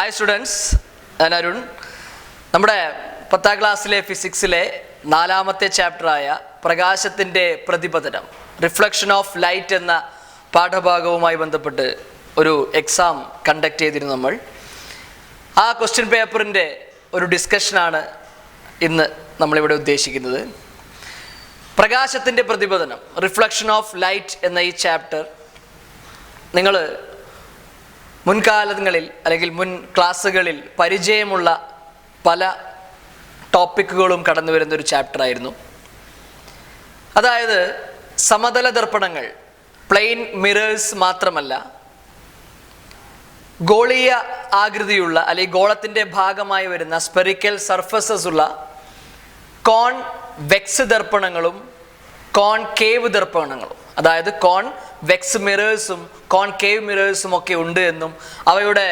Hi students, ഞാൻ അരുൺ. നമ്മുടെ 10ാം ക്ലാസ്സിലെ ഫിസിക്സിലെ 4ാമത്തെ ചാപ്റ്ററായ പ്രകാശത്തിൻ്റെ പ്രതിപതനം, റിഫ്ലക്ഷൻ ഓഫ് ലൈറ്റ് എന്ന പാഠഭാഗവുമായി ബന്ധപ്പെട്ട് ഒരു എക്സാം കണ്ടക്ട് ചെയ്തിരുന്നു നമ്മൾ. ആ ക്വസ്റ്റ്യൻ പേപ്പറിൻ്റെ ഒരു ഡിസ്കഷനാണ് ഇന്ന് നമ്മളിവിടെ ഉദ്ദേശിക്കുന്നത്. പ്രകാശത്തിൻ്റെ പ്രതിപതനം, റിഫ്ലക്ഷൻ ഓഫ് ലൈറ്റ് എന്ന ഈ ചാപ്റ്റർ നിങ്ങൾ മുൻകാലങ്ങളിൽ അല്ലെങ്കിൽ മുൻ ക്ലാസ്സുകളിൽ പരിചയമുള്ള പല ടോപ്പിക്കുകളും കടന്നു വരുന്നൊരു ചാപ്റ്ററായിരുന്നു. അതായത് സമതല ദർപ്പണങ്ങൾ, പ്ലെയിൻ മിറേഴ്സ് മാത്രമല്ല, ഗോളീയ ആകൃതിയുള്ള അല്ലെങ്കിൽ ഗോളത്തിൻ്റെ ഭാഗമായി വരുന്ന സ്പെറിക്കൽ സർഫസസ് ഉള്ള കോൺ വെക്സ് ദർപ്പണങ്ങളും കോൺ കേവ് ദർപ്പണങ്ങളും, അതായത് കോൺ വെക്സ് മിറേഴ്സും കോൺ കേവ് മിറേഴ്സും ഒക്കെ ഉണ്ട് എന്നും അവയുടെ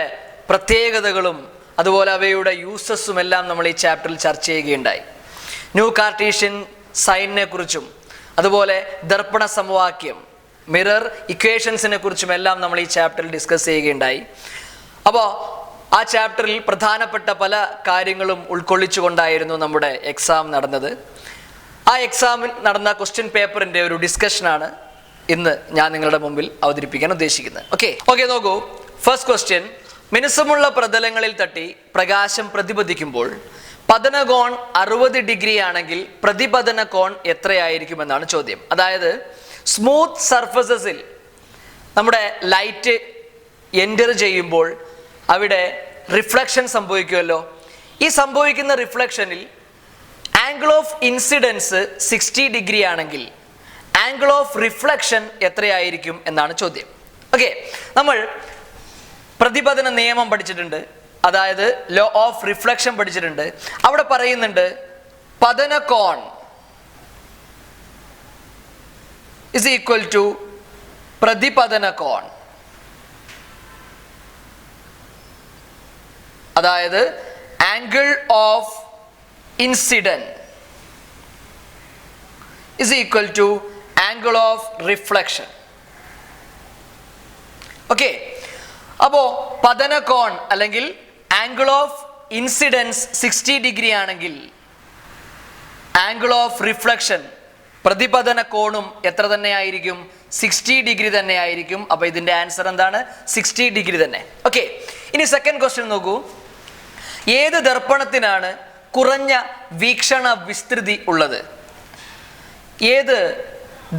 പ്രത്യേകതകളും അതുപോലെ അവയുടെ യൂസസും എല്ലാം നമ്മൾ ഈ ചാപ്റ്ററിൽ ചർച്ച ചെയ്യുകയുണ്ടായി. ന്യൂ കാർട്ടീഷ്യൻ സൈനിനെ കുറിച്ചും അതുപോലെ ദർപ്പണ സമവാക്യം, മിറർ ഇക്വേഷൻസിനെ കുറിച്ചും എല്ലാം നമ്മൾ ഈ ചാപ്റ്ററിൽ ഡിസ്കസ് ചെയ്യുകയുണ്ടായി. അപ്പോൾ ആ ചാപ്റ്ററിൽ പ്രധാനപ്പെട്ട പല കാര്യങ്ങളും ഉൾക്കൊള്ളിച്ചുകൊണ്ടായിരുന്നു നമ്മുടെ എക്സാം നടന്നത്. ആ എക്സാമിൽ നടന്ന ക്വസ്റ്റ്യൻ പേപ്പറിൻ്റെ ഒരു ഡിസ്കഷനാണ് ഇന്ന് ഞാൻ നിങ്ങളുടെ മുമ്പിൽ അവതരിപ്പിക്കാൻ ഉദ്ദേശിക്കുന്നത്. ഓക്കെ നോക്കൂ. ഫസ്റ്റ് ക്വസ്റ്റ്യൻ: മിനുസമുള്ള പ്രതലങ്ങളിൽ തട്ടി പ്രകാശം പ്രതിപതിക്കുമ്പോൾ പതന കോൺ 60 ഡിഗ്രി ആണെങ്കിൽ പ്രതിപതന കോൺ എത്രയായിരിക്കുമെന്നാണ് ചോദ്യം. അതായത് സ്മൂത്ത് സർഫസസിൽ നമ്മുടെ ലൈറ്റ് എൻ്റർ ചെയ്യുമ്പോൾ അവിടെ റിഫ്ലക്ഷൻ സംഭവിക്കുമല്ലോ. ഈ സംഭവിക്കുന്ന റിഫ്ലക്ഷനിൽ ആംഗിൾ ഓഫ് ഇൻസിഡൻസ് 60 ഡിഗ്രി ആണെങ്കിൽ ആംഗിൾ ഓഫ് റിഫ്ലക്ഷൻ എത്രയായിരിക്കും എന്നാണ് ചോദ്യം. നമ്മൾ പ്രതിപതന നിയമം പഠിച്ചിട്ടുണ്ട്, അതായത് ലോ ഓഫ് റിഫ്ലക്ഷൻ പഠിച്ചിട്ടുണ്ട്. അവിടെ പറയുന്നുണ്ട് പതന കോൺ ഇസ് ഈക്വൽ ടു പ്രതിപതന കോൺ. അതായത് angle of incident is equal to angle of reflection. അപ്പോൾ പതന കോൺ അല്ലെങ്കിൽ ആംഗിൾ ഓഫ് ഇൻസിഡൻസ് 60 ഡിഗ്രി ആണെങ്കിൽ ആംഗിൾ ഓഫ് റിഫ്ലക്ഷൻ പ്രതിപതന കോണും എത്ര തന്നെ ആയിരിക്കും? 60 ഡിഗ്രി തന്നെ ആയിരിക്കും. അപ്പോൾ ഇതിൻ്റെ ആൻസർ എന്താണ്? 60 ഡിഗ്രി തന്നെ. ഇനി സെക്കൻഡ് ക്വസ്റ്റ്യൻ നോക്കൂ. ഏത് ദർപ്പണത്തിനാണ് കുറഞ്ഞ വീക്ഷണ വിസ്തൃതി ഉള്ളത്? ഏത്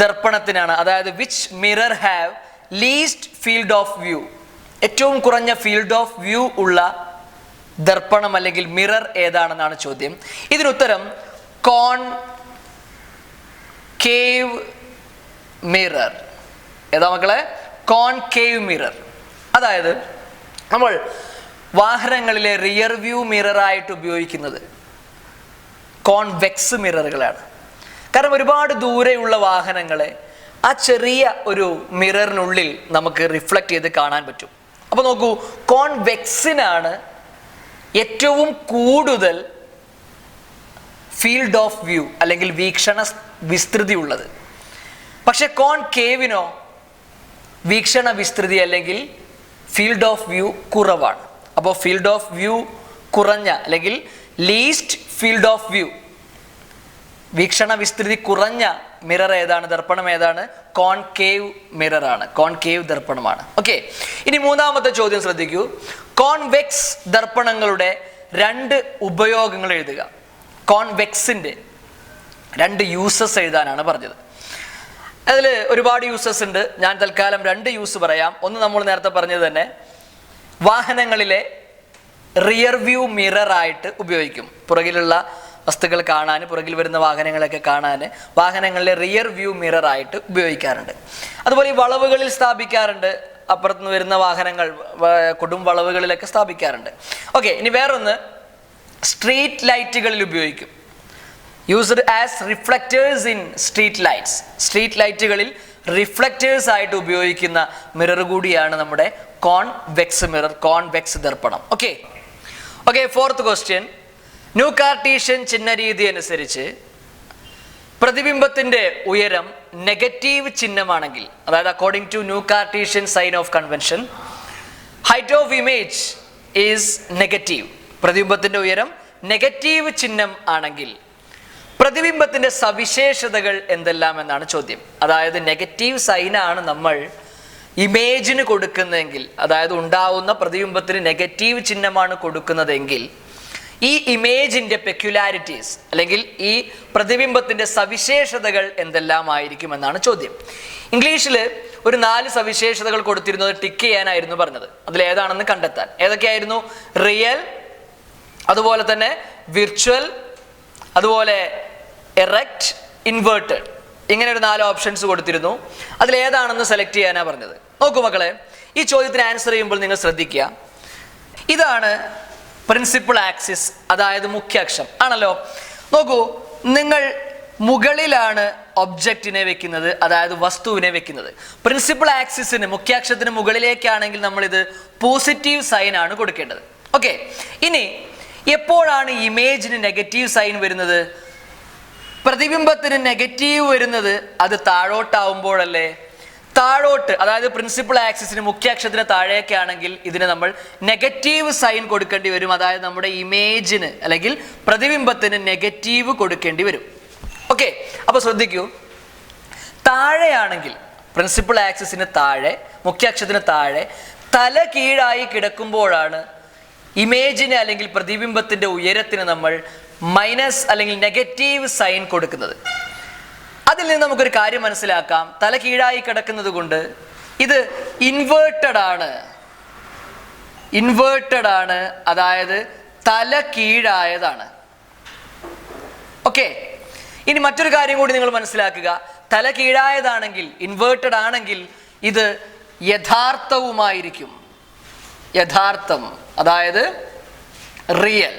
ദർപ്പണത്തിനാണ്, അതായത് which mirror have least field of view, ഏറ്റവും കുറഞ്ഞ ഫീൽഡ് ഓഫ് വ്യൂ ഉള്ള ദർപ്പണം അല്ലെങ്കിൽ മിറർ ഏതാണെന്നാണ് ചോദ്യം. ഇതിനുത്തരം കോൺ കേവ് മിറർ. ഏതാ മക്കളെ? കോൺ കേവ് മിറർ. അതായത് നമ്മൾ വാഹനങ്ങളിലെ റിയർ വ്യൂ മിററായിട്ട് ഉപയോഗിക്കുന്നത് കോൺവെക്സ് മിററുകളാണ്. കാരണം ഒരുപാട് ദൂരെയുള്ള വാഹനങ്ങളെ ആ ചെറിയ ഒരു മിററിനുള്ളിൽ നമുക്ക് റിഫ്ലക്റ്റ് ചെയ്ത് കാണാൻ പറ്റും. അപ്പോൾ നോക്കൂ, കോൺവെക്സിനാണ് ഏറ്റവും കൂടുതൽ ഫീൽഡ് ഓഫ് വ്യൂ അല്ലെങ്കിൽ വീക്ഷണ വിസ്തൃതി ഉള്ളത്. പക്ഷെ കോൺ കേവിനോ വീക്ഷണ വിസ്തൃതി അല്ലെങ്കിൽ ഫീൽഡ് ഓഫ് വ്യൂ കുറവാണ്. അപ്പോൾ ഫീൽഡ് ഓഫ് വ്യൂ കുറഞ്ഞ അല്ലെങ്കിൽ ലീസ്റ്റ് ഫീൽഡ് ഓഫ് വ്യൂ, വീക്ഷണ വിസ്തൃതി കുറഞ്ഞ മിറർ ഏതാണ്, ദർപ്പണം ഏതാണ്? കോൺകേവ് മിററാണ്, കോൺകേവ് ദർപ്പണമാണ്. ഇനി മൂന്നാമത്തെ ചോദ്യം ശ്രദ്ധിക്കൂ. കോൺവെക്സ് ദർപ്പണങ്ങളുടെ 2 ഉപയോഗങ്ങൾ എഴുതുക. കോൺവെക്സിൻ്റെ 2 യൂസസ് എഴുതാനാണ് പറഞ്ഞത്. അതിൽ ഒരുപാട് യൂസസ് ഉണ്ട്. ഞാൻ തൽക്കാലം 2 യൂസ് പറയാം. ഒന്ന് നമ്മൾ നേരത്തെ പറഞ്ഞത് തന്നെ വാഹനങ്ങളിലെ റിയർ വ്യൂ മിററായിട്ട് ഉപയോഗിക്കും. പുറകിലുള്ള വസ്തുക്കൾ കാണാൻ, പുറകിൽ വരുന്ന വാഹനങ്ങളൊക്കെ കാണാൻ വാഹനങ്ങളിലെ റിയർ വ്യൂ മിററായിട്ട് ഉപയോഗിക്കാറുണ്ട്. അതുപോലെ ഈ വളവുകളിൽ സ്ഥാപിക്കാറുണ്ട്. അപ്പുറത്തുനിന്ന് വരുന്ന വാഹനങ്ങൾ കൊടും വളവുകളിലൊക്കെ സ്ഥാപിക്കാറുണ്ട്. ഇനി വേറൊന്ന് സ്ട്രീറ്റ് ലൈറ്റുകളിൽ ഉപയോഗിക്കും. Used as reflectors in street lights. Street ലൈറ്റുകളിൽ റിഫ്ലക്റ്റേഴ്സ് ആയിട്ട് ഉപയോഗിക്കുന്ന മിറർ കൂടിയാണ് നമ്മുടെ കോൺവെക്സ് മിറർ, കോൺവെക്സ് ദർപ്പണം. ഫോർത്ത് ക്വസ്റ്റ്യൻ: ന്യൂ കാർട്ടീഷ്യൻ ചിഹ്നരീതി അനുസരിച്ച് പ്രതിബിംബത്തിൻ്റെ ഉയരം നെഗറ്റീവ് ചിഹ്നമാണെങ്കിൽ, അതായത് according to new Cartesian sign of convention, height of image is negative, പ്രതിബിംബത്തിന്റെ ഉയരം നെഗറ്റീവ് ചിഹ്നം ആണെങ്കിൽ പ്രതിബിംബത്തിന്റെ സവിശേഷതകൾ എന്തെല്ലാം എന്നാണ് ചോദ്യം. അതായത് നെഗറ്റീവ് സൈനാണ് നമ്മൾ ഇമേജിന് കൊടുക്കുന്നതെങ്കിൽ, അതായത് ഉണ്ടാവുന്ന പ്രതിബിംബത്തിന് നെഗറ്റീവ് ചിഹ്നമാണ് കൊടുക്കുന്നതെങ്കിൽ ഈ ഇമേജിന്റെ പെക്യുലാരിറ്റീസ് അല്ലെങ്കിൽ ഈ പ്രതിബിംബത്തിന്റെ സവിശേഷതകൾ എന്തെല്ലാമായിരിക്കും എന്നാണ് ചോദ്യം. ഇംഗ്ലീഷിൽ ഒരു 4 സവിശേഷതകൾ കൊടുത്തിരുന്നത് ടിക്ക് ചെയ്യാനായിരുന്നു പറഞ്ഞത്. അതിലേതാണെന്ന് കണ്ടെത്താൻ. ഏതൊക്കെയായിരുന്നു? റിയൽ, അതുപോലെ തന്നെ വിർച്വൽ, അതുപോലെ എറക്റ്റ്, ഇൻവേർട്ടഡ്, ഇങ്ങനെ ഒരു 4 ഓപ്ഷൻസ് കൊടുത്തിരുന്നു. അതിലേതാണെന്ന് സെലക്ട് ചെയ്യാനാണ് പറഞ്ഞത്. നോക്കൂ മക്കളെ, ഈ ചോദ്യത്തിന് ആൻസർ ചെയ്യുമ്പോൾ നിങ്ങൾ ശ്രദ്ധിക്കുക. ഇതാണ് പ്രിൻസിപ്പൽ ആക്സിസ്, അതായത് മുഖ്യ അക്ഷം ആണല്ലോ. നോക്കൂ, നിങ്ങൾ മുകളിലാണ് ഒബ്ജക്റ്റിനെ വെക്കുന്നത്, അതായത് വസ്തുവിനെ വെക്കുന്നത്. പ്രിൻസിപ്പൽ ആക്സിസിന് മുഖ്യാക്ഷത്തിന് മുകളിലേക്കാണെങ്കിൽ നമ്മൾ ഇത് പോസിറ്റീവ് സൈൻ ആണ് കൊടുക്കേണ്ടത്. ഓക്കെ, ഇനി എപ്പോഴാണ് ഇമേജിന് നെഗറ്റീവ് സൈൻ വരുന്നത്? പ്രതിബിംബത്തിന് നെഗറ്റീവ് വരുന്നത് അത് താഴോട്ടാവുമ്പോഴല്ലേ? താഴോട്ട്, അതായത് പ്രിൻസിപ്പൽ ആക്സിസിന് മുഖ്യാക്ഷത്തിന് താഴേക്കാണെങ്കിൽ ഇതിന് നമ്മൾ നെഗറ്റീവ് സൈൻ കൊടുക്കേണ്ടി വരും. അതായത് നമ്മുടെ ഇമേജിന് അല്ലെങ്കിൽ പ്രതിബിംബത്തിന് നെഗറ്റീവ് കൊടുക്കേണ്ടി വരും. ഓക്കെ, അപ്പൊ ശ്രദ്ധിക്കൂ, താഴെയാണെങ്കിൽ പ്രിൻസിപ്പൽ ആക്സിസിന് താഴെ, മുഖ്യാക്ഷത്തിന് താഴെ തല കീഴായി കിടക്കുമ്പോഴാണ് ഇമേജിന് അല്ലെങ്കിൽ പ്രതിബിംബത്തിന്റെ ഉയരത്തിന് നമ്മൾ മൈനസ് അല്ലെങ്കിൽ നെഗറ്റീവ് സൈൻ കൊടുക്കുന്നത്. അതിൽ നിന്ന് നമുക്കൊരു കാര്യം മനസ്സിലാക്കാം. തല കീഴായി കിടക്കുന്നത് കൊണ്ട് ഇത് ഇൻവേർട്ടഡ് ആണ്, അതായത് തല കീഴായതാണ്. ഓക്കെ, ഇനി മറ്റൊരു കാര്യം കൂടി നിങ്ങൾ മനസ്സിലാക്കുക. തല കീഴായതാണെങ്കിൽ, ഇൻവേർട്ടഡ് ആണെങ്കിൽ ഇത് യഥാർത്ഥവുമായിരിക്കും. യഥാർത്ഥം, അതായത് റിയൽ.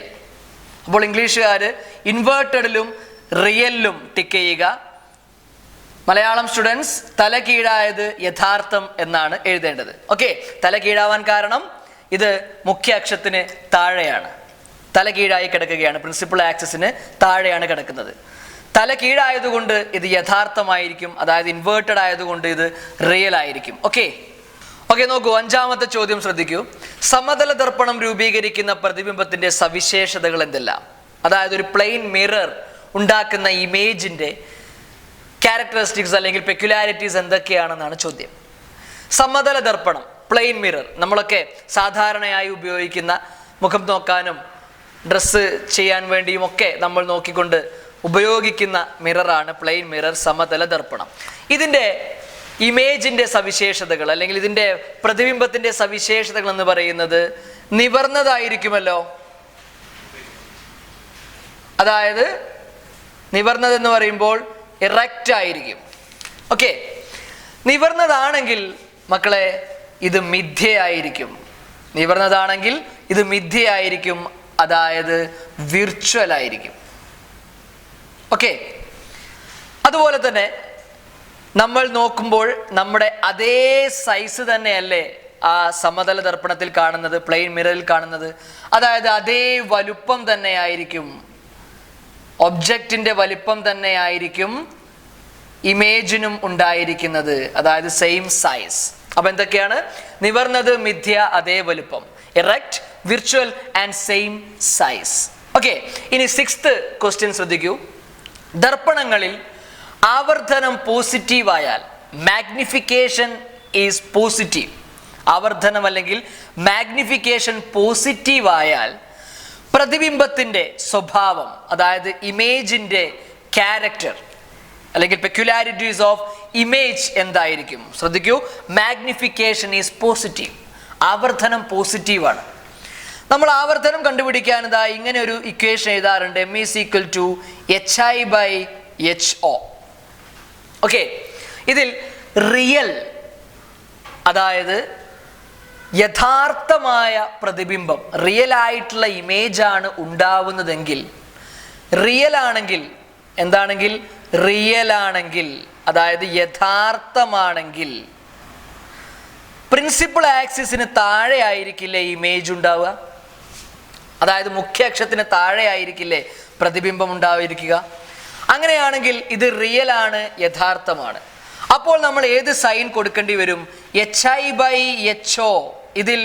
അപ്പോൾ ഇംഗ്ലീഷുകാർ ഇൻവേർട്ടഡിലും റിയലിലും ടിക്ക് ചെയ്യുക. മലയാളം സ്റ്റുഡൻസ് തല കീഴായത് യഥാർത്ഥം എന്നാണ് എഴുതേണ്ടത്. ഓക്കെ, തല കീഴാവാൻ കാരണം ഇത് മുഖ്യ അക്ഷത്തിന് താഴെയാണ്, തല കീഴായി കിടക്കുകയാണ്, പ്രിൻസിപ്പൽ ആക്സിസിന് താഴെയാണ് കിടക്കുന്നത്. തല കീഴായതുകൊണ്ട് ഇത് യഥാർത്ഥമായിരിക്കും, അതായത് ഇൻവേർട്ടഡ് ആയതുകൊണ്ട് ഇത് റിയൽ ആയിരിക്കും. ഓക്കെ, നോക്കൂ, 5ാമത്തെ ചോദ്യം ശ്രദ്ധിക്കൂ. സമതല ദർപ്പണം രൂപീകരിക്കുന്ന പ്രതിബിംബത്തിന്റെ സവിശേഷതകൾ എന്തെല്ലാം? അതായത് ഒരു പ്ലെയിൻ മിറർ ഉണ്ടാക്കുന്ന ഇമേജിന്റെ ക്യാരക്ടറിസ്റ്റിക്സ് അല്ലെങ്കിൽ പെക്യുലാരിറ്റീസ് എന്തൊക്കെയാണെന്നാണ് ചോദ്യം. സമതല ദർപ്പണം, പ്ലെയിൻ മിറർ, നമ്മളൊക്കെ സാധാരണയായി ഉപയോഗിക്കുന്ന മുഖം നോക്കാനും ഡ്രസ്സ് ചെയ്യാൻ വേണ്ടിയും ഒക്കെ നമ്മൾ നോക്കിക്കൊണ്ട് ഉപയോഗിക്കുന്ന മിററാണ് പ്ലെയിൻ മിറർ, സമതല ദർപ്പണം. ഇതിൻ്റെ ഇമേജിൻ്റെ സവിശേഷതകൾ അല്ലെങ്കിൽ ഇതിൻ്റെ പ്രതിബിംബത്തിൻ്റെ സവിശേഷതകൾ എന്ന് പറയുന്നത് നിവർന്നതായിരിക്കുമല്ലോ. അതായത് നിവർന്നതെന്ന് പറയുമ്പോൾ ഇറക്റ്റ് ആയിരിക്കും. ഓക്കെ, നിവർന്നതാണെങ്കിൽ മക്കളെ ഇത് മിഥ്യയായിരിക്കും. നിവർന്നതാണെങ്കിൽ ഇത് മിഥ്യയായിരിക്കും, അതായത് വിർച്വൽ ആയിരിക്കും. ഓക്കെ, അതുപോലെ തന്നെ നമ്മൾ നോക്കുമ്പോൾ നമ്മുടെ അതേ സൈസ് തന്നെയല്ലേ ആ സമതല ദർപ്പണത്തിൽ കാണുന്നത്, പ്ലെയിൻ മിററിൽ കാണുന്നത്. അതായത് അതേ വലുപ്പം തന്നെയായിരിക്കും, ഒബ്ജക്റ്റിന്റെ വലിപ്പം തന്നെയായിരിക്കും ഇമേജിനും ഉണ്ടായിരിക്കുന്നത്, അതായത് സെയിം സൈസ്. അപ്പൊ എന്തൊക്കെയാണ്? നിവർന്നത്, മിഥ്യ, അതേ വലുപ്പം, erect, virtual and same size. Okay, ഇനി 6th ക്വസ്റ്റ്യൻ ശ്രദ്ധിക്കൂ. ദർപ്പണങ്ങളിൽ ആവർത്തനം പോസിറ്റീവ് ആയാൽ, മാഗ്നിഫിക്കേഷൻ ഈസ് പോസിറ്റീവ്, ആവർത്തനം അല്ലെങ്കിൽ മാഗ്നിഫിക്കേഷൻ പോസിറ്റീവ് ആയാൽ പ്രതിബിംബത്തിന്റെ സ്വഭാവം, അതായത് ഇമേജിന്റെ ക്യാരക്ടർ അല്ലെങ്കിൽ പെക്യുലാരിറ്റീസ് ഓഫ് ഇമേജ് എന്തായിരിക്കും? ശ്രദ്ധിക്കൂ, മാഗ്നിഫിക്കേഷൻ ഈസ് പോസിറ്റീവ്, ആവർത്തനം പോസിറ്റീവാണ്. നമ്മൾ ആവർത്തനം കണ്ടുപിടിക്കാൻ ഇങ്ങനെ ഒരു ഇക്വേഷൻ എഴുതാറുണ്ട്, m=hi/ho. ഓക്കെ, ഇതിൽ റിയൽ, അതായത് യഥാർത്ഥമായ പ്രതിബിംബം, റിയൽ ആയിട്ടുള്ള ഇമേജാണ് ഉണ്ടാവുന്നതെങ്കിൽ, റിയൽ ആണെങ്കിൽ എന്താണെങ്കിൽ, റിയൽ ആണെങ്കിൽ അതായത് യഥാർത്ഥമാണെങ്കിൽ പ്രിൻസിപ്പൽ ആക്സിസിന് താഴെ ആയിരിക്കില്ലേ ഇമേജ് ഉണ്ടാവുക? അതായത് മുഖ്യ അക്ഷത്തിന് താഴെ ആയിരിക്കില്ലേ പ്രതിബിംബം ഉണ്ടായിരിക്കുക? അങ്ങനെയാണെങ്കിൽ ഇത് റിയൽ ആണ്, യഥാർത്ഥമാണ്. അപ്പോൾ നമ്മൾ ഏത് സൈൻ കൊടുക്കേണ്ടി വരും? hi/ho. ഇതിൽ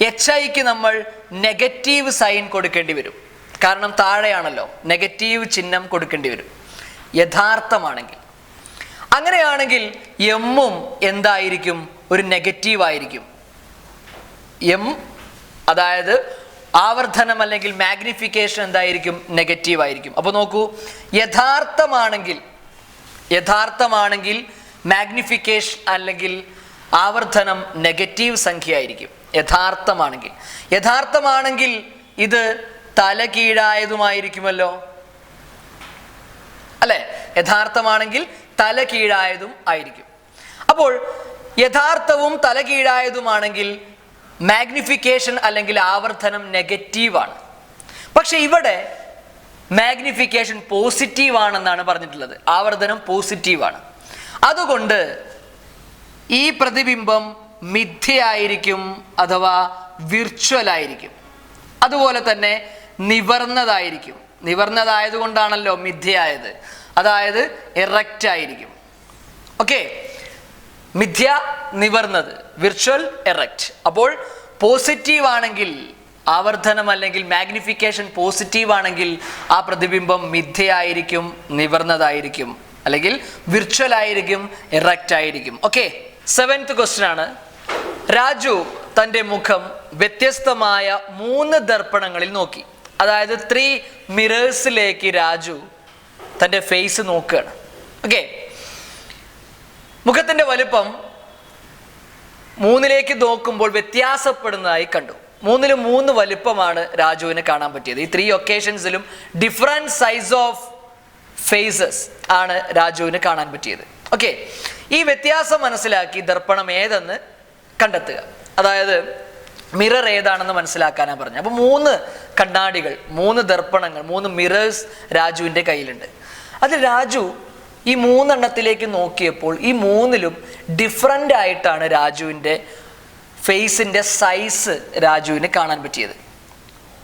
HIക്ക് നമ്മൾ നെഗറ്റീവ് സൈൻ കൊടുക്കേണ്ടി വരും, കാരണം താഴെയാണല്ലോ, നെഗറ്റീവ് ചിഹ്നം കൊടുക്കേണ്ടി വരും യഥാർത്ഥമാണെങ്കിൽ. അങ്ങനെയാണെങ്കിൽ എമ്മും എന്തായിരിക്കും? ഒരു നെഗറ്റീവ് ആയിരിക്കും. എം അതായത് ആവർധനം അല്ലെങ്കിൽ മാഗ്നിഫിക്കേഷൻ എന്തായിരിക്കും? നെഗറ്റീവ് ആയിരിക്കും. അപ്പോൾ നോക്കൂ, യഥാർത്ഥമാണെങ്കിൽ മാഗ്നിഫിക്കേഷൻ അല്ലെങ്കിൽ ആവർധനം നെഗറ്റീവ് സംഖ്യ ആയിരിക്കും. യഥാർത്ഥമാണെങ്കിൽ ഇത് തലകീഴായതുമായിരിക്കുമല്ലോ, അല്ലെ? യഥാർത്ഥമാണെങ്കിൽ തലകീഴായതും ആയിരിക്കും. അപ്പോൾ യഥാർത്ഥവും തലകീഴായതുമാണെങ്കിൽ മാഗ്നിഫിക്കേഷൻ അല്ലെങ്കിൽ ആവർധനം നെഗറ്റീവാണ്. പക്ഷെ ഇവിടെ മാഗ്നിഫിക്കേഷൻ പോസിറ്റീവ് ആണെന്നാണ് പറഞ്ഞിട്ടുള്ളത്, ആവർധനം പോസിറ്റീവാണ്. അതുകൊണ്ട് ഈ പ്രതിബിംബം മിഥ്യയായിരിക്കും അഥവാ വിർച്വൽ ആയിരിക്കും. അതുപോലെ തന്നെ നിവർന്നതായിരിക്കും. നിവർന്നതായതുകൊണ്ടാണല്ലോ മിഥ്യയായത്, അതായത് എറക്റ്റ് ആയിരിക്കും. ഓക്കെ, മിഥ്യ നിവർന്നത്, വിർച്വൽ എറക്റ്റ്. അപ്പോൾ പോസിറ്റീവ് ആണെങ്കിൽ, ആവർധനം അല്ലെങ്കിൽ മാഗ്നിഫിക്കേഷൻ പോസിറ്റീവ് ആണെങ്കിൽ ആ പ്രതിബിംബം മിഥ്യയായിരിക്കും, നിവർന്നതായിരിക്കും, അല്ലെങ്കിൽ വിർച്വൽ ആയിരിക്കും, എറക്റ്റ് ആയിരിക്കും. ഓക്കെ, 7th ക്വസ്റ്റ്യൻ ആണ്. രാജു തൻ്റെ മുഖം വ്യത്യസ്തമായ 3 ദർപ്പണങ്ങളിൽ നോക്കി. അതായത് 3 മിറേഴ്സിലേക്ക് രാജു തൻ്റെ ഫേസ് നോക്കുകയാണ്. ഓക്കെ, മുഖത്തിൻ്റെ വലുപ്പം 3ലേക്ക് നോക്കുമ്പോൾ വ്യത്യാസപ്പെടുന്നതായി കണ്ടു. 3ലും 3 വലുപ്പമാണ് രാജുവിന് കാണാൻ പറ്റിയത്. ഈ 3 ഒക്കേഷൻസിലും ഡിഫറെൻറ്റ് സൈസ് ഓഫ് ഫേസസ് ആണ് രാജുവിന് കാണാൻ പറ്റിയത്. ഓക്കെ, ഈ വ്യത്യാസം മനസ്സിലാക്കി ദർപ്പണം ഏതെന്ന് കണ്ടെത്തുക. അതായത് മിറർ ഏതാണെന്ന് മനസ്സിലാക്കാനാണ് പറഞ്ഞത്. അപ്പോൾ 3 കണ്ണാടികൾ, 3 ദർപ്പണങ്ങൾ, 3 മിറേഴ്സ് രാജുവിൻ്റെ കയ്യിലുണ്ട്. അതിൽ രാജു ഈ 3 എണ്ണത്തിലേക്ക് നോക്കിയപ്പോൾ ഈ 3ലും ഡിഫറൻ്റ് ആയിട്ടാണ് രാജുവിൻ്റെ ഫേസിൻ്റെ സൈസ് രാജുവിന് കാണാൻ പറ്റിയത്.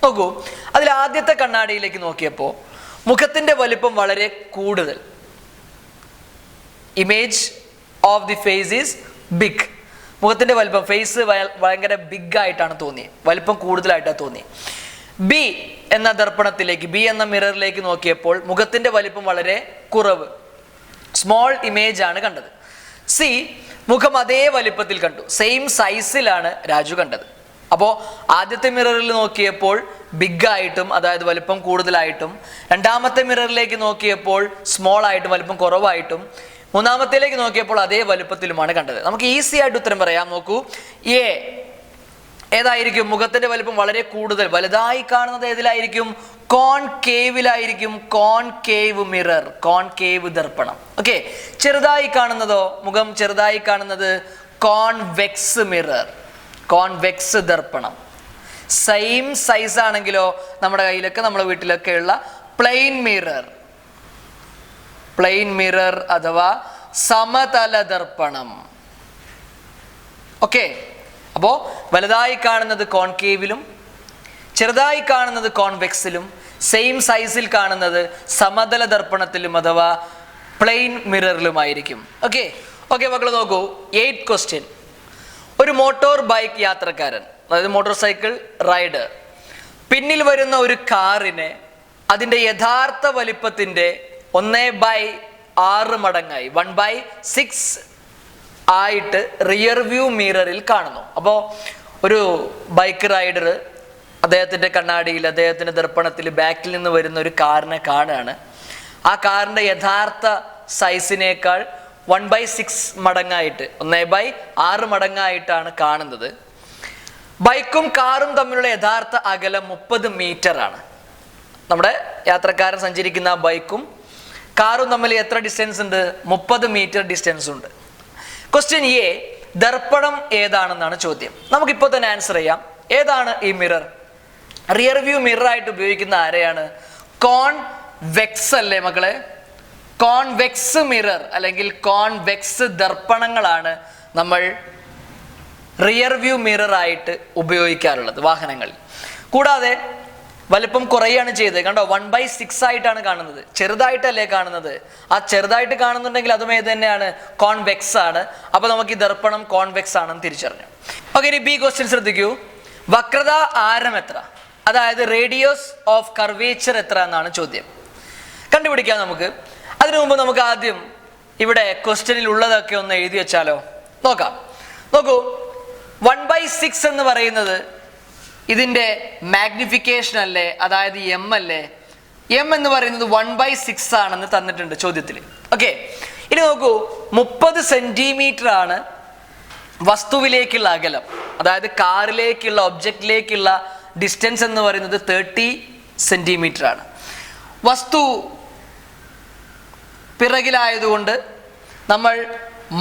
നോക്കൂ, അതിൽ ആദ്യത്തെ കണ്ണാടിയിലേക്ക് നോക്കിയപ്പോൾ മുഖത്തിൻ്റെ വലിപ്പം വളരെ കൂടുതൽ. Image of the face is big. മുഖത്തിൻ്റെ വലിപ്പം, ഫേസ് ഭയങ്കര ബിഗ് ആയിട്ടാണ് തോന്നിയത്, വലിപ്പം കൂടുതലായിട്ടാണ് തോന്നിയത്. ബി എന്ന ദർപ്പണത്തിലേക്ക്, ബി എന്ന മിററിലേക്ക് നോക്കിയപ്പോൾ മുഖത്തിൻ്റെ വലിപ്പം വളരെ കുറവ്, സ്മോൾ ഇമേജ് ആണ് കണ്ടത്. സി, മുഖം അതേ വലിപ്പത്തിൽ കണ്ടു, സെയിം സൈസിലാണ് രാജു കണ്ടത്. അപ്പോൾ ആദ്യത്തെ മിററിൽ നോക്കിയപ്പോൾ ബിഗ് ആയിട്ടും, അതായത് വലിപ്പം കൂടുതലായിട്ടും, രണ്ടാമത്തെ മിററിലേക്ക് നോക്കിയപ്പോൾ സ്മോൾ ആയിട്ടും വലിപ്പം കുറവായിട്ടും, മൂന്നാമത്തേലേക്ക് നോക്കിയപ്പോൾ അതേ വലുപ്പത്തിലുമാണ് കണ്ടത്. നമുക്ക് ഈസി ആയിട്ട് ഉത്തരം പറയാം. നോക്കൂ, എ ഏതായിരിക്കും? മുഖത്തിന്റെ വലിപ്പം വളരെ കൂടുതൽ, വലുതായി കാണുന്നത് ഏതിലായിരിക്കും? കോൺകേവിലായിരിക്കും. കോൺകേവ് മിറർ, കോൺകേവ് ദർപ്പണം. ഓക്കെ, ചെറുതായി കാണുന്നതോ, മുഖം ചെറുതായി കാണുന്നത് കോൺവെക്സ് മിറർ, കോൺവെക്സ് ദർപ്പണം. സെയിം സൈസ് ആണെങ്കിലോ നമ്മുടെ കയ്യിലൊക്കെ, നമ്മുടെ വീട്ടിലൊക്കെ ഉള്ള പ്ലെയിൻ മിറർ, പ്ലെയിൻ മിറർ അഥവാ സമതല ദർപ്പണം. ഓക്കെ, അപ്പോൾ വലുതായി കാണുന്നത് കോൺകേവിലും ചെറുതായി കാണുന്നത് കോൺവെക്സിലും സെയിം സൈസിൽ കാണുന്നത് സമതല ദർപ്പണത്തിലും അഥവാ പ്ലെയിൻ മിററിലുമായിരിക്കും. ഓക്കെ ഓക്കെ മക്കൾ നോക്കൂ, 8th ക്വസ്റ്റ്യൻ. ഒരു മോട്ടോർ ബൈക്ക് യാത്രക്കാരൻ, അതായത് മോട്ടോർ സൈക്കിൾ റൈഡർ, പിന്നിൽ വരുന്ന ഒരു കാറിനെ അതിൻ്റെ യഥാർത്ഥ വലിപ്പത്തിൻ്റെ 1/6 മടങ്ങായി, 1/6 ആയിട്ട് റിയർ വ്യൂ മിററിൽ കാണുന്നു. അപ്പോൾ ഒരു ബൈക്ക് റൈഡർ അദ്ദേഹത്തിൻ്റെ കണ്ണാടിയിൽ, അദ്ദേഹത്തിൻ്റെ ദർപ്പണത്തിൽ ബാക്കിൽ നിന്ന് വരുന്ന ഒരു കാറിനെ കാണുകയാണ്. ആ കാറിൻ്റെ യഥാർത്ഥ സൈസിനേക്കാൾ 1/6 മടങ്ങായിട്ട്, 1/6 മടങ്ങായിട്ടാണ് കാണുന്നത്. ബൈക്കും കാറും തമ്മിലുള്ള യഥാർത്ഥ അകലം 30 മീറ്റർ ആണ്. നമ്മുടെ യാത്രക്കാരൻ സഞ്ചരിക്കുന്ന ബൈക്കും കാറും തമ്മിൽ എത്ര ഡിസ്റ്റൻസ് ഉണ്ട്? 30 മീറ്റർ ഡിസ്റ്റൻസ് ഉണ്ട്. ക്വസ്റ്റ്യൻ എ, ദർപ്പണം ഏതാണെന്നാണ് ചോദ്യം. നമുക്കിപ്പോൾ തന്നെ ആൻസർ ചെയ്യാം. ഏതാണ് ഈ മിറർ? റിയർ വ്യൂ മിറർ ആയിട്ട് ഉപയോഗിക്കുന്ന ആരെയാണ്? കോൺവെക്സ് അല്ലേ മക്കളെ? കോൺവെക്സ് മിറർ അല്ലെങ്കിൽ കോൺവെക്സ് ദർപ്പണങ്ങളാണ് നമ്മൾ റിയർ വ്യൂ മിറർ ആയിട്ട് ഉപയോഗിക്കാറുള്ളത് വാഹനങ്ങളിൽ. കൂടാതെ വലിപ്പം കുറയാണ് ചെയ്തത്. കണ്ടോ, 1/6 ആയിട്ടാണ് കാണുന്നത്, ചെറുതായിട്ടല്ലേ കാണുന്നത്. ആ ചെറുതായിട്ട് കാണുന്നുണ്ടെങ്കിൽ അതും ഏത് തന്നെയാണ്? കോൺവെക്സ് ആണ്. അപ്പോൾ നമുക്ക് ഈ ദർപ്പണം കോൺവെക്സ് ആണെന്ന് തിരിച്ചറിഞ്ഞു. ഓക്കെ, ഇനി ബി ക്വസ്റ്റ്യൻ ശ്രദ്ധിക്കൂ. വക്രത ആരം എത്ര, അതായത് റേഡിയസ് ഓഫ് കർവേച്ചർ എത്ര എന്നാണ് ചോദ്യം. കണ്ടുപിടിക്കാം നമുക്ക്. അതിനു മുമ്പ് നമുക്ക് ആദ്യം ഇവിടെ ക്വസ്റ്റ്യനിൽ ഉള്ളതൊക്കെ ഒന്ന് എഴുതി വെച്ചാലോ? നോക്കാം. നോക്കൂ, 1/6 എന്ന് പറയുന്നത് ഇതിൻ്റെ മാഗ്നിഫിക്കേഷൻ അല്ലേ, അതായത് എം അല്ലേ? എം എന്ന് പറയുന്നത് 1/6 ആണെന്ന് തന്നിട്ടുണ്ട് ചോദ്യത്തിൽ. ഓക്കെ, ഇനി നോക്കൂ, 30 സെന്റിമീറ്റർ ആണ് വസ്തുവിലേക്കുള്ള അകലം, അതായത് കാറിലേക്കുള്ള ഒബ്ജക്റ്റിലേക്കുള്ള ഡിസ്റ്റൻസ് എന്ന് പറയുന്നത് 30 സെന്റിമീറ്റർ ആണ്. വസ്തു പിറകിലായതുകൊണ്ട് നമ്മൾ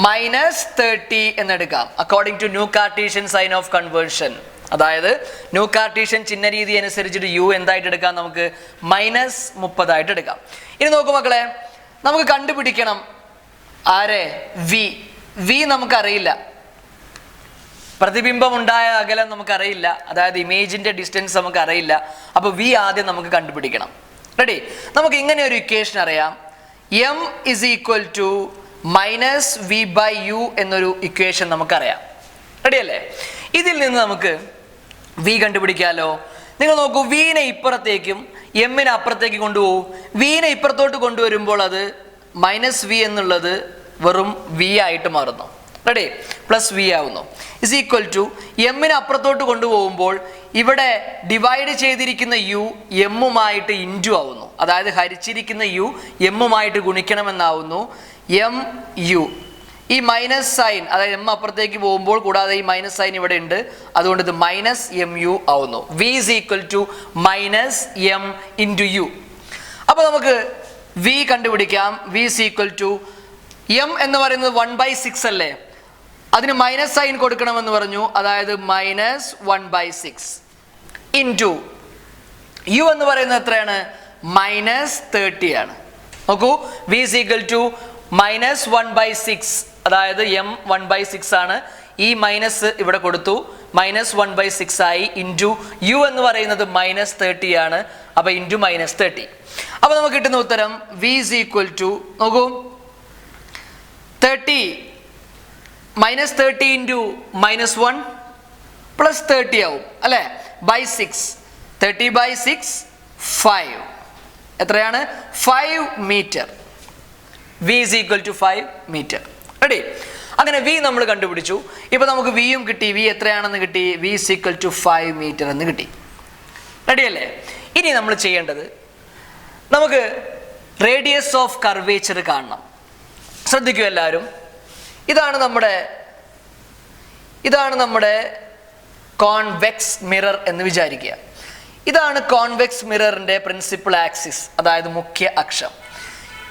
-30 എന്നെടുക്കാം, according to new Cartesian sign of convention. അതായത് ന്യൂ കാർട്ടീഷ്യൻ ചിഹ്ന രീതി അനുസരിച്ചിട്ട് യു എന്തായിട്ട് എടുക്കാം? നമുക്ക് -30 ആയിട്ട് എടുക്കാം. ഇനി നോക്കൂ മക്കളെ, നമുക്ക് കണ്ടുപിടിക്കണം ആരെ? വി നമുക്കറിയില്ല, പ്രതിബിംബം ഉണ്ടായ അകലം നമുക്കറിയില്ല, അതായത് ഇമേജിന്റെ ഡിസ്റ്റൻസ് നമുക്കറിയില്ല. അപ്പോൾ വി ആദ്യം നമുക്ക് കണ്ടുപിടിക്കണം. റെഡി? നമുക്ക് ഇങ്ങനെ ഒരു ഇക്വേഷൻ അറിയാം, m = -v/u എന്നൊരു ഇക്വേഷൻ നമുക്കറിയാം. റെഡി അല്ലേ? ഇതിൽ നിന്ന് നമുക്ക് വി കണ്ടുപിടിക്കാമല്ലോ. നിങ്ങൾ നോക്കൂ, വീനെ ഇപ്പുറത്തേക്കും എമ്മിനെ അപ്പുറത്തേക്ക് കൊണ്ടുപോകും. വീനെ ഇപ്പുറത്തോട്ട് കൊണ്ടുവരുമ്പോൾ അത് -v എന്നുള്ളത് വെറും v ആയിട്ട് മാറുന്നു. റെഡി? +v ആവുന്നു. = എമ്മിനെ അപ്പുറത്തോട്ട് കൊണ്ടുപോകുമ്പോൾ ഇവിടെ ഡിവൈഡ് ചെയ്തിരിക്കുന്ന യു എമ്മുമായിട്ട് ഇൻറ്റു ആവുന്നു, അതായത് ഹരിച്ചിരിക്കുന്ന യു എമ്മുമായിട്ട് ഗുണിക്കണമെന്നാവുന്നു. mu ഈ മൈനസ് സൈൻ, അതായത് എം അപ്പുറത്തേക്ക് പോകുമ്പോൾ കൂടാതെ ഈ മൈനസ് സൈൻ ഇവിടെ ഉണ്ട്, അതുകൊണ്ട് ഇത് -mu ആവുന്നു. v = -m × u. അപ്പോൾ നമുക്ക് v കണ്ടുപിടിക്കാം. v = m എന്ന് പറയുന്നത് 1/6 അല്ലേ, അതിന് മൈനസ് സൈൻ കൊടുക്കണമെന്ന് പറഞ്ഞു, അതായത് -1/6 ഇൻറ്റു u എന്ന് പറയുന്നത് എത്രയാണ്? -30 ആണ്. നോക്കൂ, v = -1/6, അതായത് m 1/6 ആണ്. ഈ മൈനസ് ഇവിടെ കൊടുത്തു, -1/6 ആയി. ഇൻറ്റു u എന്ന് പറയുന്നത് -30 ആണ്, അപ്പോൾ ഇൻറ്റു -30. അപ്പോൾ നമുക്ക് കിട്ടുന്ന ഉത്തരം v = നോക്കൂ, 30 -30 ഇൻറ്റു -1 +30 ആവും അല്ലേ, /6. 30/6 5 എത്രയാണ്? 5 മീറ്റർ. v = 5 metre. റെഡി? അങ്ങനെ v നമ്മൾ കണ്ടുപിടിച്ചു. ഇപ്പോൾ നമുക്ക് വിയും കിട്ടി. v എത്രയാണെന്ന് കിട്ടി? v = 5 മീറ്റർ എന്ന് കിട്ടി. റെഡി അല്ലേ? ഇനി നമ്മൾ ചെയ്യേണ്ടത്, നമുക്ക് റേഡിയസ് ഓഫ് കർവേച്ചർ കാണണം. ശ്രദ്ധിക്കൂ എല്ലാവരും. ഇതാണ് നമ്മുടെ കോൺവെക്സ് മിറർ എന്ന് വിചാരിക്കുക. ഇതാണ് കോൺവെക്സ് മിററിന്റെ പ്രിൻസിപ്പൽ ആക്സിസ്, അതായത് മുഖ്യ അക്ഷം.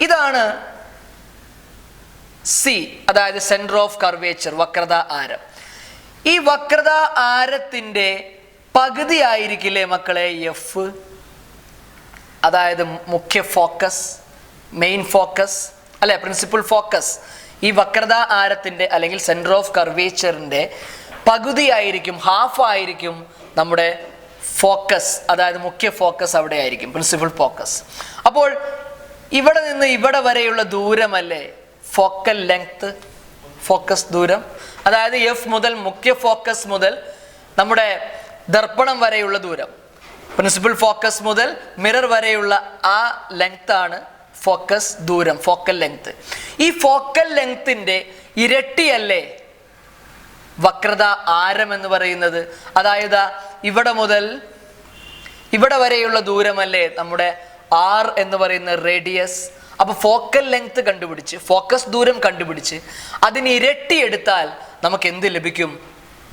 ഇതാണ് സി, അതായത് സെന്റർ ഓഫ് കർവേച്ചർ, വക്രത ആരം. ഈ വക്രത ആരത്തിന്റെ പകുതി ആയിരിക്കില്ലേ മക്കളെ എഫ്, അതായത് മുഖ്യ ഫോക്കസ്, മെയിൻ ഫോക്കസ് അല്ലെ, പ്രിൻസിപ്പൽ ഫോക്കസ്. ഈ വക്രത ആരത്തിന്റെ അല്ലെങ്കിൽ സെന്റർ ഓഫ് കർവേച്ചറിന്റെ പകുതി ആയിരിക്കും, ഹാഫ് ആയിരിക്കും നമ്മുടെ ഫോക്കസ്, അതായത് മുഖ്യ ഫോക്കസ് അവിടെ ആയിരിക്കും, പ്രിൻസിപ്പൽ ഫോക്കസ്. അപ്പോൾ ഇവിടെ നിന്ന് ഇവിടെ വരെയുള്ള ദൂരമല്ലേ ഫോക്കൽ ലെങ്ത്, ഫോക്കസ് ദൂരം. അതായത് എഫ് മുതൽ മുഖ്യ ഫോക്കസ് മുതൽ നമ്മുടെ ദർപ്പണം വരെയുള്ള ദൂരം, പ്രിൻസിപ്പൽ ഫോക്കസ് മുതൽ മിറർ വരെയുള്ള ആ ലെങ്ത് ആണ് ഫോക്കസ് ദൂരം, ഫോക്കൽ ലെങ്ത്. ഈ ഫോക്കൽ ലെങ്ത്തിന്റെ ഇരട്ടിയല്ലേ വക്രത ആരം എന്ന് പറയുന്നത്. അതായത് ഇവിടെ മുതൽ ഇവിടെ വരെയുള്ള ദൂരമല്ലേ നമ്മുടെ r എന്ന് പറയുന്ന റേഡിയസ്. അപ്പൊ ഫോക്കൽ ലെങ്ത് കണ്ടുപിടിച്ച്, ഫോക്കസ് ദൂരം കണ്ടുപിടിച്ച് അതിന് ഇരട്ടി എടുത്താൽ നമുക്ക് എന്ത് ലഭിക്കും?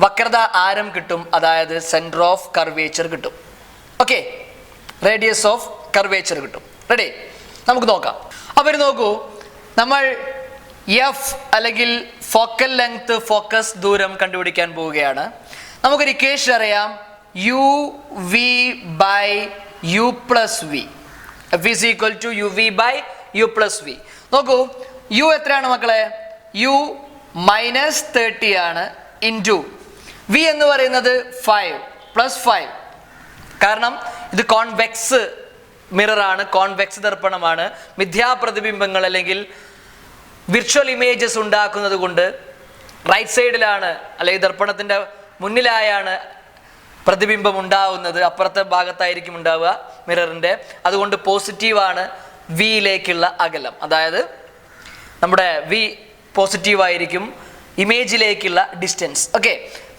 വക്രത ആരം കിട്ടും, അതായത് സെന്റർ ഓഫ് കർവേച്ചർ കിട്ടും. ഓക്കെ, റേഡിയസ് ഓഫ് കർവേച്ചർ കിട്ടും. റെഡി? നമുക്ക് നോക്കാം. അപ്പോൾ നോക്കൂ, നമ്മൾ എഫ് അല്ലെങ്കിൽ ഫോക്കൽ ലെങ്ത്, ഫോക്കസ് ദൂരം കണ്ടുപിടിക്കാൻ പോവുകയാണ്. നമുക്കൊരു ഇക്വേഷൻ അറിയാം, uv/u + v. f is equal to uv/u + v. നോക്കൂ, u എത്രയാണ് മക്കളെ? u -30 ആണ്, ഇൻറ്റു v എന്ന് പറയുന്നത് 5 + 5. കാരണം ഇത് കോൺവെക്സ് മിററാണ്, കോൺവെക്സ് ദർപ്പണമാണ്. മിഥ്യാപ്രതിബിംബങ്ങൾ അല്ലെങ്കിൽ വിർച്വൽ ഇമേജസ് ഉണ്ടാക്കുന്നത് കൊണ്ട് റൈറ്റ് സൈഡിലാണ് അല്ലെങ്കിൽ ദർപ്പണത്തിൻ്റെ മുന്നിലായാണ് പ്രതിബിംബം ഉണ്ടാവുന്നത് അപ്പുറത്തെ ഭാഗത്തായിരിക്കും ഉണ്ടാവുക മിററിന്റെ. അതുകൊണ്ട് പോസിറ്റീവാണ് വിയിലേക്കുള്ള അകലം. അതായത് നമ്മുടെ വി പോസിറ്റീവ് ആയിരിക്കും ഇമേജിലേക്കുള്ള distance. Okay,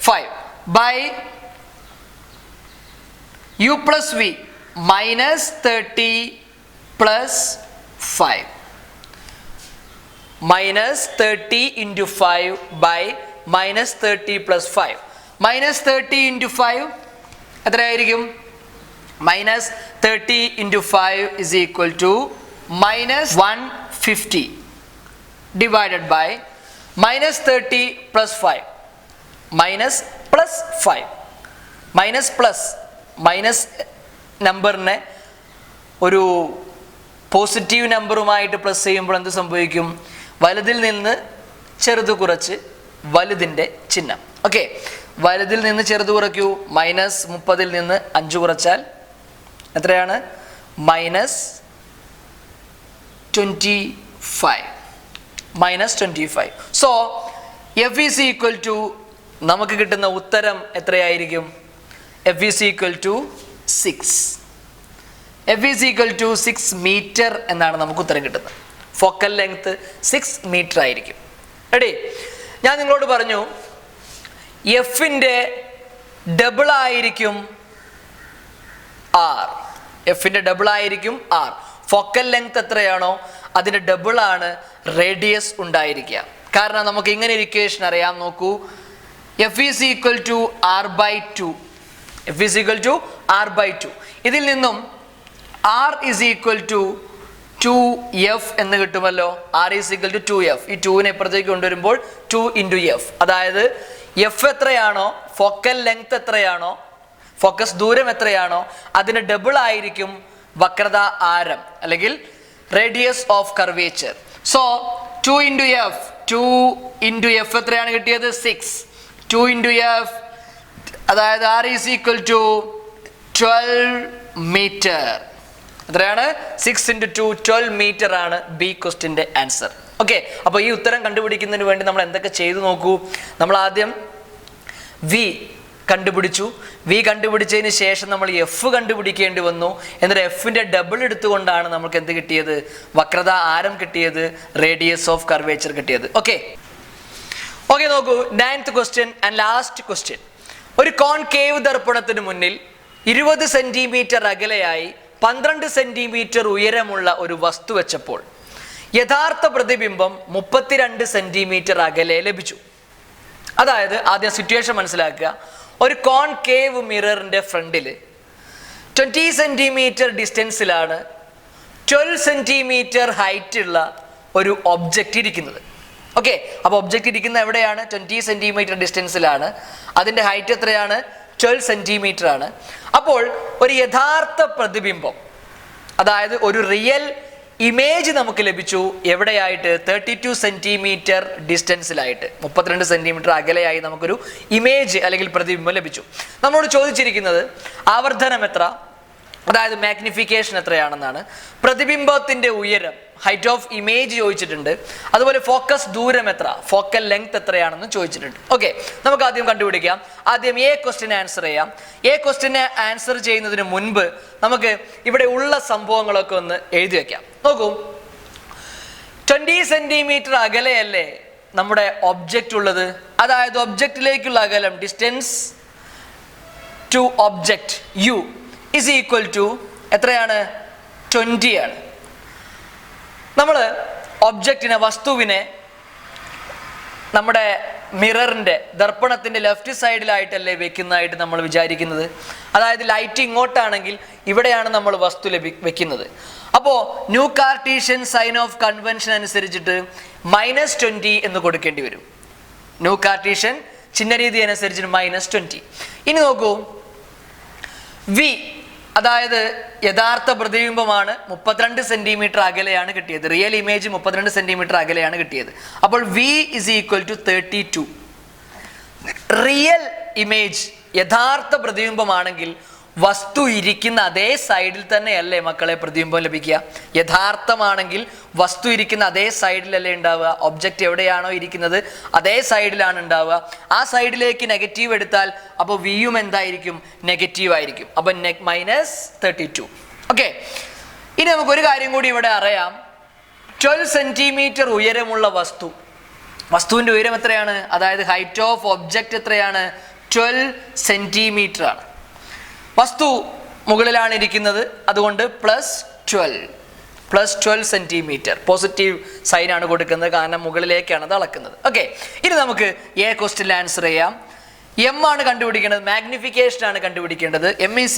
5 by u plus v minus 30 plus 5 minus 30 into 5 by minus 30 plus 5 minus 30 into 5 എത്രയായിരിക്കും? minus 30 into 5 is equal to minus 150 divided by minus 30 plus 5 minus plus 5 minus plus minus നമ്പറിനെ ഒരു positive നമ്പറുമായിട്ട് plus ചെയ്യുമ്പോൾ എന്ത് സംഭവിക്കും? വലുതിൽ നിന്ന് ചെറുത് കുറച്ച് വലുതിൻ്റെ ചിഹ്നം. ഓക്കെ, വലുതിൽ നിന്ന് ചെറുത് കുറയ്ക്കൂ. മൈനസ് 30 നിന്ന് 5 കുറച്ചാൽ എത്രയാണ്? Minus 25. Minus 25. So F is equal to, നമുക്ക് കിട്ടുന്ന ഉത്തരം എത്രയായിരിക്കും? F is equal to 6. F is equal to 6 meter എന്നാണ് നമുക്ക് ഉത്തരം കിട്ടുന്നത്. ഫോക്കൽ ലെങ്ത് 6 മീറ്റർ ആയിരിക്കും. റെഡി? ഞാൻ നിങ്ങളോട് പറഞ്ഞു എഫിൻ്റെ ഡബിൾ ആയിരിക്കും ആർ. എഫിൻ്റെ ഡബിൾ ആയിരിക്കും ആർ. ഫോക്കൽ ലെങ്ത് എത്രയാണോ അതിൻ്റെ ഡബിൾ ആണ് റേഡിയസ് ഉണ്ടായിരിക്കുക. കാരണം നമുക്ക് ഇങ്ങനെ ഒരു ഇക്വേഷൻ അറിയാം. നോക്കൂ, F is equal to R by 2. F is equal to R by 2. ഇതിൽ നിന്നും R is equal to 2F എന്ന് കിട്ടുമല്ലോ. R is equal to 2F. ഈ 2നെ ഇപ്പുറത്തേക്ക് കൊണ്ടുവരുമ്പോൾ 2 into F. അതായത് F എത്രയാണോ, ഫോക്കൽ ലെങ്ത് എത്രയാണോ, ഫോക്കസ് ദൂരം എത്രയാണോ അതിന് ഡബിൾ ആയിരിക്കും വക്രത ആരം അല്ലെങ്കിൽ radius of curvature. So 2 into F, 2 into F എത്രയാണ് കിട്ടിയത്? 6. 2 into F അതായത് R is equal to 12 meter. എത്രയാണ്? 6 into 2 12 meter ആണ് ബി ക്വസ്റ്റിൻ്റെ ആൻസർ. ഓക്കെ, അപ്പോൾ ഈ ഉത്തരം കണ്ടുപിടിക്കുന്നതിന് വേണ്ടി നമ്മൾ എന്തൊക്കെ ചെയ്തു നോക്കൂ. നമ്മൾ ആദ്യം വി കണ്ടുപിടിച്ചു. വി കണ്ടുപിടിച്ചതിന് ശേഷം നമ്മൾ എഫ് കണ്ടുപിടിക്കേണ്ടി വന്നു. എന്നിട്ട് എഫിൻ്റെ ഡബിൾ എടുത്തുകൊണ്ടാണ് നമുക്ക് എന്ത് കിട്ടിയത്? വക്രത ആരം കിട്ടിയത്, റേഡിയസ് ഓഫ് കർവേച്ചർ കിട്ടിയത്. ഓക്കെ, നോക്കൂ, 9th question and last question. ഒരു കോൺകേവ് ദർപ്പണത്തിന് മുന്നിൽ 20 സെന്റിമീറ്റർ അകലെയായി 12 സെന്റിമീറ്റർ ഉയരമുള്ള ഒരു വസ്തു വെച്ചപ്പോൾ യഥാർത്ഥ പ്രതിബിംബം 32 സെന്റിമീറ്റർ അകലെ ലഭിച്ചു. അതായത് ആദ്യം സിറ്റുവേഷൻ മനസ്സിലാക്കുക. ഒരു കോൺകേവ് മിററിന്റെ ഫ്രണ്ടിൽ 20 സെന്റിമീറ്റർ ഡിസ്റ്റൻസിലാണ് 12 സെന്റിമീറ്റർ ഹൈറ്റ് ഉള്ള ഒരു ഒബ്ജക്റ്റ് ഇരിക്കുന്നത്. ഓക്കെ, അപ്പോൾ ഒബ്ജക്റ്റ് ഇരിക്കുന്ന എവിടെയാണ്? 20 സെന്റിമീറ്റർ ഡിസ്റ്റൻസിലാണ്. അതിൻ്റെ ഹൈറ്റ് എത്രയാണ്? 12 സെന്റിമീറ്റർ ആണ്. അപ്പോൾ ഒരു യഥാർത്ഥ പ്രതിബിംബം, അതായത് ഒരു റിയൽ ഇമേജ് നമുക്ക് ലഭിച്ചു. എവിടെയായിട്ട്? 32 സെന്റിമീറ്റർ ഡിസ്റ്റൻസിലായിട്ട്, 32 സെന്റിമീറ്റർ അകലെയായി നമുക്കൊരു ഇമേജ് അല്ലെങ്കിൽ പ്രതിബിംബം ലഭിച്ചു. നമ്മളോട് ചോദിച്ചിരിക്കുന്നത് ആവർധനം എത്ര, അതായത് മാഗ്നിഫിക്കേഷൻ എത്രയാണെന്നാണ്. പ്രതിബിംബത്തിൻ്റെ ഉയരം, ഹൈറ്റ് ഓഫ് ഇമേജ് ചോദിച്ചിട്ടുണ്ട്. അതുപോലെ ഫോക്കസ് ദൂരം എത്ര, ഫോക്കൽ ലെങ്ത് എത്രയാണെന്ന് ചോദിച്ചിട്ടുണ്ട്. ഓക്കെ, നമുക്ക് ആദ്യം കണ്ടുപിടിക്കാം. ആദ്യം എ ക്വസ്റ്റിന് ആൻസർ ചെയ്യാം. എ ക്വസ്റ്റിനെ ആൻസർ ചെയ്യുന്നതിന് മുൻപ് നമുക്ക് ഇവിടെ ഉള്ള സംഭവങ്ങളൊക്കെ ഒന്ന് എഴുതി വെക്കാം. നോക്കൂ, 20 സെന്റിമീറ്റർ അകലെയല്ലേ നമ്മുടെ ഒബ്ജക്റ്റ് ഉള്ളത്. അതായത് ഒബ്ജക്റ്റിലേക്കുള്ള അകലം, distance to object U is equal to എത്രയാണ്? 20 ആണ്. നമ്മൾ ഒബ്ജക്റ്റിനെ, വസ്തുവിനെ നമ്മുടെ മിററിൻ്റെ ദർപ്പണത്തിൻ്റെ ലെഫ്റ്റ് സൈഡിലായിട്ടല്ലേ വെക്കുന്നതായിട്ട് നമ്മൾ വിചാരിക്കുന്നത്. അതായത് ലൈറ്റ് ഇങ്ങോട്ടാണെങ്കിൽ ഇവിടെയാണ് നമ്മൾ വസ്തു വെക്കുന്നത്. അപ്പോൾ new Cartesian sign of convention അനുസരിച്ചിട്ട് -20 എന്ന് കൊടുക്കേണ്ടി വരും. ന്യൂ കാർട്ടീഷ്യൻ ചിഹ്നരീതി അനുസരിച്ചിട്ട് -20. ഇനി നോക്കൂ, വി അതായത് യഥാർത്ഥ പ്രതിബിംബമാണ് 32 സെന്റിമീറ്റർ അകലെയാണ് കിട്ടിയത്. റിയൽ ഇമേജ് 32 സെന്റിമീറ്റർ അകലെയാണ് കിട്ടിയത്. അപ്പോൾ V is equal to 32. Real image യഥാർത്ഥ പ്രതിബിംബമാണെങ്കിൽ വസ്തു ഇരിക്കുന്ന അതേ സൈഡിൽ തന്നെയല്ലേ മക്കളെ പ്രതിബിംബം ലഭിക്കുക? യഥാർത്ഥമാണെങ്കിൽ വസ്തു ഇരിക്കുന്ന അതേ സൈഡിലല്ലേ ഉണ്ടാവുക? ഒബ്ജക്റ്റ് എവിടെയാണോ ഇരിക്കുന്നത് അതേ സൈഡിലാണ് ഉണ്ടാവുക. ആ സൈഡിലേക്ക് നെഗറ്റീവ് എടുത്താൽ അപ്പോൾ വിയും എന്തായിരിക്കും? നെഗറ്റീവ് ആയിരിക്കും. അപ്പം -32. ഓക്കെ, ഇനി നമുക്കൊരു കാര്യം കൂടി ഇവിടെ അറിയാം. 12 സെന്റിമീറ്റർ ഉയരമുള്ള വസ്തുവിൻ്റെ ഉയരം എത്രയാണ്? അതായത് ഹൈറ്റ് ഓഫ് ഒബ്ജക്റ്റ് എത്രയാണ്? 12 സെന്റിമീറ്റർ ആണ്. വസ്തു മുകളിലാണ് ഇരിക്കുന്നത്, അതുകൊണ്ട് +12 സെന്റിമീറ്റർ. പോസിറ്റീവ് സൈൻ ആണ് കൊടുക്കുന്നത്, കാരണം മുകളിലേക്കാണ് അത് അളക്കുന്നത്. ഓക്കെ, ഇനി നമുക്ക് ക്വസ്റ്റ്യൻ ആൻസർ ചെയ്യാം. എം ആണ് കണ്ടുപിടിക്കേണ്ടത്, മാഗ്നിഫിക്കേഷൻ ആണ് കണ്ടുപിടിക്കേണ്ടത്. m =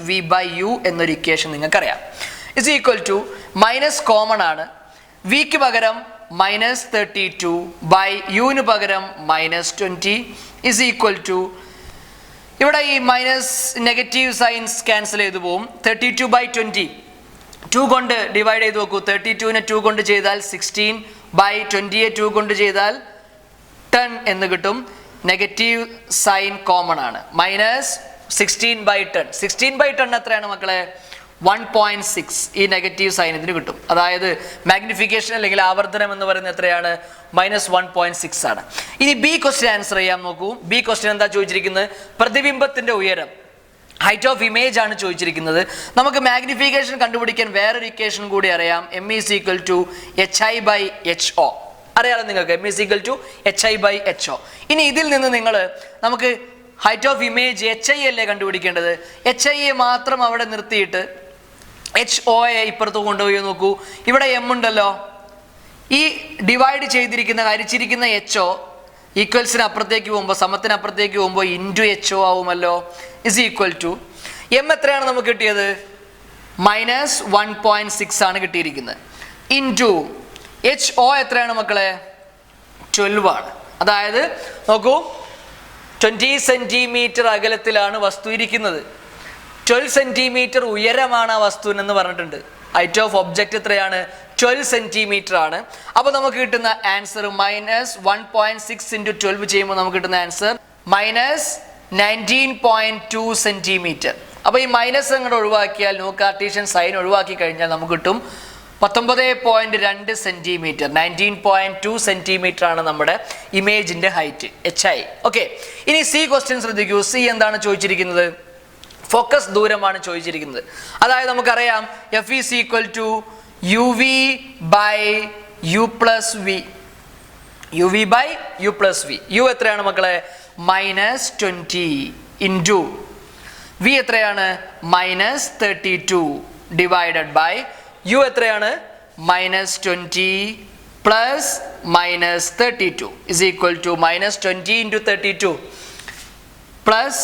-v/u എന്നൊരു ഇക്വേഷൻ നിങ്ങൾക്കറിയാം. Is equal to minus common ആണ്, വിക്ക് പകരം -32/u പകരം -20 ഇസ് ഈക്വൽ ടു, ഇവിടെ ഈ മൈനസ് നെഗറ്റീവ് സൈൻസ് ക്യാൻസൽ ചെയ്തു പോകും. 32/20 2 കൊണ്ട് ഡിവൈഡ് ചെയ്ത് നോക്കൂ. 32നെ 2 കൊണ്ട് ചെയ്താൽ 16/20യെ 2 കൊണ്ട് ചെയ്താൽ 10 എന്ന് കിട്ടും. നെഗറ്റീവ് സൈൻ കോമൺ ആണ്. -16/10. 16/10 എത്രയാണ് മക്കളെ? 1.6. ഈ നെഗറ്റീവ് സൈൻ ഇതിന് കിട്ടും. അതായത് മാഗ്നിഫിക്കേഷൻ അല്ലെങ്കിൽ ആവർത്തനം എന്ന് പറയുന്നത് എത്രയാണ്? -1.6 ആണ്. ഇനി ബി ക്വസ്റ്റ്യൻ ആൻസർ ചെയ്യാൻ നോക്കൂ. ബി ക്വസ്റ്റ്യൻ എന്താ ചോദിച്ചിരിക്കുന്നത്? പ്രതിബിംബത്തിന്റെ ഉയരം, ഹൈറ്റ് ഓഫ് ഇമേജ് ആണ് ചോദിച്ചിരിക്കുന്നത്. നമുക്ക് മാഗ്നിഫിക്കേഷൻ കണ്ടുപിടിക്കാൻ വേറൊരു ഇക്വേഷൻ കൂടി അറിയാം. m = hi/ho. അറിയാലോ നിങ്ങൾക്ക്, m = hi/ho. ഇനി ഇതിൽ നിന്ന് നമുക്ക് ഹൈറ്റ് ഓഫ് ഇമേജ് hi അല്ലേ കണ്ടുപിടിക്കേണ്ടത്? hi മാത്രം അവിടെ നിർത്തിയിട്ട് ho ഇപ്പുറത്ത് കൊണ്ടുപോയി നോക്കൂ. ഇവിടെ m ഉണ്ടല്ലോ, ഈ ഡിവൈഡ് ചെയ്തിരിക്കുന്ന ഹരിച്ചിരിക്കുന്ന ho ഈക്വൽസിന് അപ്പുറത്തേക്ക് പോകുമ്പോൾ, സമത്തിന് അപ്പുറത്തേക്ക് പോകുമ്പോൾ × ho ആവുമല്ലോ. ഇസ് ഈക്വൽ ടു m എത്രയാണ് നമുക്ക് കിട്ടിയത്? -1.6 ആണ് കിട്ടിയിരിക്കുന്നത്. × ho എത്രയാണ് മക്കളെ? 12 ആണ്. അതായത് നോക്കൂ, 20 സെന്റിമീറ്റർ അകലത്തിലാണ് വസ്തു ഇരിക്കുന്നത്. 12 സെന്റിമീറ്റർ ഉയരമാണ് ആ വസ്തുവിനെന്ന് പറഞ്ഞിട്ടുണ്ട്. ഹൈറ്റ് ഓഫ് ഒബ്ജക്റ്റ് എത്രയാണ്? 12 സെന്റിമീറ്റർ ആണ്. അപ്പോൾ നമുക്ക് കിട്ടുന്ന ആൻസർ -1.6 × 12 ചെയ്യുമ്പോൾ നമുക്ക് കിട്ടുന്ന ആൻസർ -19.2 സെന്റിമീറ്റർ. അപ്പോൾ ഈ മൈനസ് അങ്ങോട്ട് ഒഴിവാക്കിയാൽ, നോ കാർട്ടീഷ്യൻ സൈൻ ഒഴിവാക്കി കഴിഞ്ഞാൽ നമുക്ക് കിട്ടും 19.2 സെന്റിമീറ്റർ. 19.2 സെന്റിമീറ്റർ ആണ് നമ്മുടെ ഇമേജിന്റെ ഹൈറ്റ് hi. ഓക്കെ, ഇനി സി ക്വസ്റ്റ്യൻ ശ്രദ്ധിക്കൂ. സി എന്താണ് ചോദിച്ചിരിക്കുന്നത്? ഫോക്കസ് ദൂരമാണ് ചോദിച്ചിരിക്കുന്നത്. അതായത് നമുക്കറിയാം f = uv/u+v. uv/u+v. u എത്രയാണ് മക്കളെ? -20 × v എത്രയാണ്? -32 ഡിവൈഡഡ് ബൈ u എത്രയാണ്? -20 plus -32 is equal to -20 × 32 plus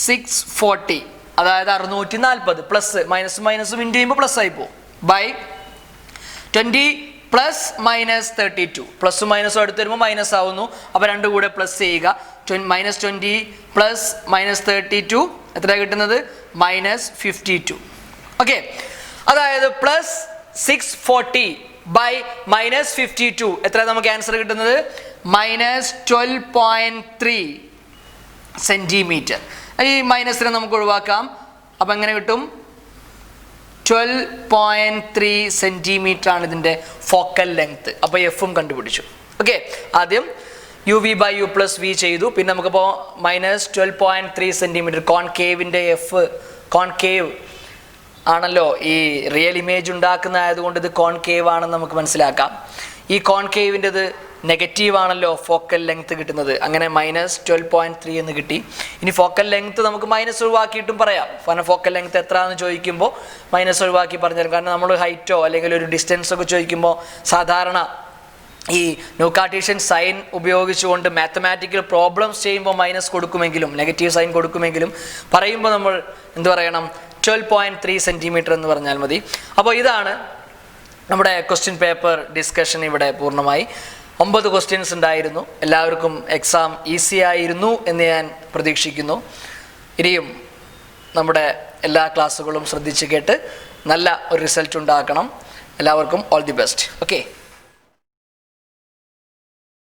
640, അതായത് 640 പ്ലസ് മൈനസും ഇൻറ്റു ചെയ്യുമ്പോൾ പ്ലസ് ആയി പോകും. ബൈ 20 പ്ലസ് -32, പ്ലസും മൈനസും അടുത്ത് വരുമ്പോൾ മൈനസ് ആവുന്നു. അപ്പോൾ രണ്ടും കൂടെ പ്ലസ് ചെയ്യുക. -20 പ്ലസ് -32 എത്രയാണ് കിട്ടുന്നത്? -52. ഓക്കെ, അതായത് പ്ലസ് 640 ബൈ -52 എത്ര നമുക്ക് ആൻസർ കിട്ടുന്നത്? -12.3 സെന്റിമീറ്റർ. ഈ മൈനസിനെ നമുക്ക് ഒഴിവാക്കാം. അപ്പം എങ്ങനെ കിട്ടും? 12.3 സെന്റിമീറ്റർ ആണ് ഇതിൻ്റെ ഫോക്കൽ ലെങ്ത്. അപ്പോൾ എഫും കണ്ടുപിടിച്ചു. ഓക്കെ, ആദ്യം uv/u+v ചെയ്തു. പിന്നെ നമുക്കിപ്പോൾ -12.3 സെന്റിമീറ്റർ കോൺകേവിൻ്റെ എഫ്, കോൺകേവ് ആണല്ലോ ഈ റിയൽ ഇമേജ് ഉണ്ടാക്കുന്ന ആയതുകൊണ്ട് ഇത് കോൺകേവ് ആണെന്ന് നമുക്ക് മനസ്സിലാക്കാം. ഈ കോൺകേവിൻ്റെത് നെഗറ്റീവ് ആണല്ലോ ഫോക്കൽ ലെങ്ത് കിട്ടുന്നത്. അങ്ങനെ -12.3 എന്ന് കിട്ടി. ഇനി ഫോക്കൽ ലെങ്ത് നമുക്ക് മൈനസ് ഒഴിവാക്കിയിട്ടും പറയാം. കാരണം ഫോക്കൽ ലെങ്ത് എത്ര എന്ന് ചോദിക്കുമ്പോൾ മൈനസ് ഒഴിവാക്കി പറഞ്ഞാൽ, കാരണം നമ്മൾ ഹൈറ്റോ അല്ലെങ്കിൽ ഒരു ഡിസ്റ്റൻസ് ഒക്കെ ചോദിക്കുമ്പോൾ സാധാരണ ഈ നോ കാർട്ടീഷ്യൻ സൈൻ ഉപയോഗിച്ചുകൊണ്ട് മാത്തമാറ്റിക്കൽ പ്രോബ്ലംസ് ചെയ്യുമ്പോൾ മൈനസ് കൊടുക്കുമെങ്കിലും നെഗറ്റീവ് സൈൻ കൊടുക്കുമെങ്കിലും പറയുമ്പോൾ നമ്മൾ എന്ത് പറയണം? 12.3 സെന്റിമീറ്റർ എന്ന് പറഞ്ഞാൽ മതി. അപ്പോൾ ഇതാണ് നമ്മുടെ ക്വസ്റ്റ്യൻ പേപ്പർ ഡിസ്കഷൻ. ഇവിടെ പൂർണ്ണമായി 9 ക്വസ്റ്റ്യൻസ് ഉണ്ടായിരുന്നു. എല്ലാവർക്കും എക്സാം ഈസി ആയിരുന്നു എന്ന് ഞാൻ പ്രതീക്ഷിക്കുന്നു. ഇനിയും നമ്മുടെ എല്ലാ ക്ലാസ്സുകളും ശ്രദ്ധിച്ച് കേട്ട് നല്ല ഒരു റിസൾട്ട് ഉണ്ടാക്കണം. എല്ലാവർക്കും ഓൾ ദി ബെസ്റ്റ്. ഓക്കെ.